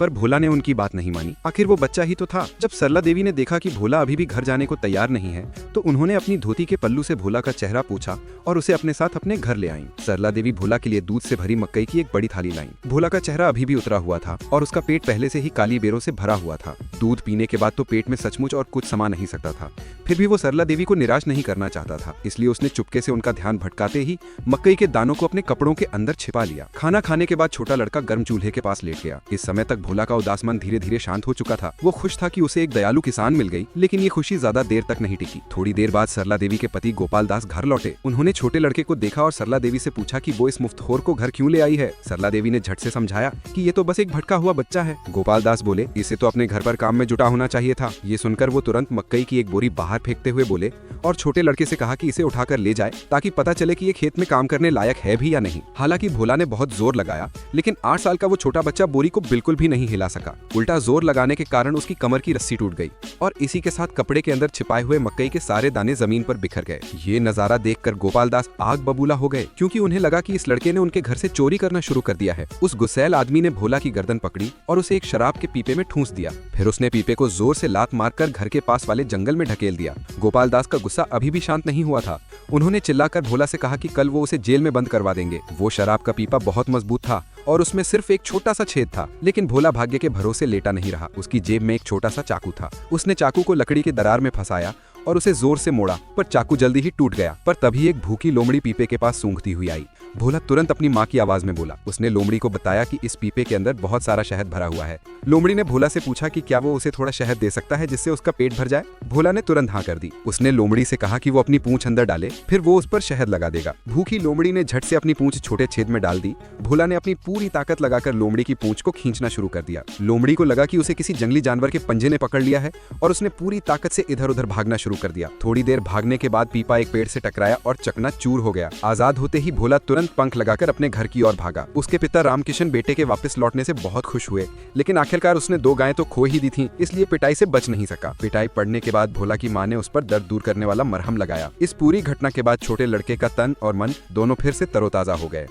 पर भोला ने उनकी बात नहीं मानी। आखिर वो बच्चा ही तो था। जब सरला देवी ने देखा कि भोला अभी भी घर जाने को तैयार नहीं है, तो उन्होंने अपनी धोती के पल्लू से भोला का चेहरा पूछा और उसे अपने साथ अपने घर ले आईं। सरला देवी भोला के लिए दूध से भरी मकई की एक बड़ी थाली लाईं। भोला का चेहरा अभी भी उतरा हुआ था और उसका पेट पहले से ही काली बेरों से भरा हुआ था। दूध पीने के बाद तो पेट में सचमुच और कुछ समा नहीं सकता था। फिर भी वो सरला देवी को निराश नहीं करना चाहता था, इसलिए उसने चुपके से उनका ध्यान भटकाते ही मकई के दानों को अपने कपड़ों के अंदर छिपा लिया। खाना खाने के बाद छोटा लड़का गर्म चूल्हे के पास लेट गया। इस समय तक भोला का उदास मन धीरे धीरे शांत हो चुका था। वो खुश था कि उसे एक दयालु किसान मिल गई, लेकिन ये खुशी ज्यादा देर तक नहीं टिकी। थोड़ी देर बाद सरला देवी के पति गोपाल दास घर लौटे। उन्होंने छोटे लड़के को देखा और सरला देवी से पूछा कि वो इस मुफ्तखोर को घर क्यों ले आई है। सरला देवी ने झट से समझाया कि ये तो बस एक भटका हुआ बच्चा है। गोपाल दास बोले, इसे तो अपने घर पर काम में जुटा होना चाहिए था। ये सुनकर वो तुरंत मकई की एक बोरी बाहर फेंकते हुए बोले और छोटे लड़के से कहा कि इसे उठाकर ले जाए, ताकि पता चले कि ये खेत में काम करने लायक है भी या नहीं। हालांकि भोला ने बहुत जोर लगाया, लेकिन 8 साल का वो छोटा बच्चा बोरी को बिल्कुल भी नहीं हिला सका। उल्टा जोर लगाने के कारण उसकी कमर की रस्सी टूट गई और इसी के साथ कपड़े के अंदर छिपाए हुए मकई के सारे दाने जमीन पर बिखर गए। ये नजारा देखकर गोपाल दास आग बबूला हो गए, क्योंकि उन्हें लगा कि इस लड़के ने उनके घर से चोरी करना शुरू कर दिया है। उस गुस्सैल आदमी ने भोला की गर्दन पकड़ी और उसे एक शराब के पीपे में ठूंस दिया। फिर उसने पीपे को जोर से लात मारकर घर के पास वाले जंगल में ढकेल दिया। गोपाल दास का गुस्सा अभी भी शांत नहीं हुआ था। उन्होंने चिल्लाकर भोला से कहा कि कल वो उसे जेल में बंद करवा देंगे। वो शराब का पीपा बहुत मजबूत था और उसमें सिर्फ एक छोटा सा छेद था, लेकिन भोला भाग्य के भरोसे लेटा नहीं रहा। उसकी जेब में एक छोटा सा चाकू था। उसने चाकू को लकड़ी की दरार में फंसाया और उसे जोर से मोड़ा, पर चाकू जल्दी ही टूट गया। पर तभी एक भूखी लोमड़ी पीपे के पास सूंघती हुई आई। भोला तुरंत अपनी माँ की आवाज में बोला। उसने लोमड़ी को बताया कि इस पीपे के अंदर बहुत सारा शहद भरा हुआ है। लोमड़ी ने भोला से पूछा कि क्या वो उसे थोड़ा शहद दे सकता है जिससे उसका पेट भर जाए। भोला ने तुरंत हाँ कर दी। उसने लोमड़ी से कहा कि वो अपनी पूंछ अंदर डाले, फिर वो उस पर शहद लगा देगा। भूखी लोमड़ी ने झट से अपनी पूंछ छोटे छेद में डाल दी। भोला ने अपनी पूरी ताकत लगाकर लोमड़ी की पूंछ को खींचना शुरू कर दिया। लोमड़ी को लगा कि उसे किसी जंगली जानवर के पंजे ने पकड़ लिया है और उसने पूरी ताकत से इधर उधर भागना शुरू कर दिया। थोड़ी देर भागने के बाद पीपा एक पेड़ से टकराया और चकनाचूर हो गया। आजाद होते ही भोला तुरंत पंख लगाकर अपने घर की ओर भागा। उसके पिता रामकिशन बेटे के वापस लौटने से बहुत खुश हुए, लेकिन आखिरकार उसने 2 गायें तो खो ही दी थीं, इसलिए पिटाई से बच नहीं सका। पिटाई पड़ने के बाद भोला की मां ने उस पर दर्द दूर करने वाला मरहम लगाया। इस पूरी घटना के बाद छोटे लड़के का तन और मन दोनों फिर से तरोताजा हो गए।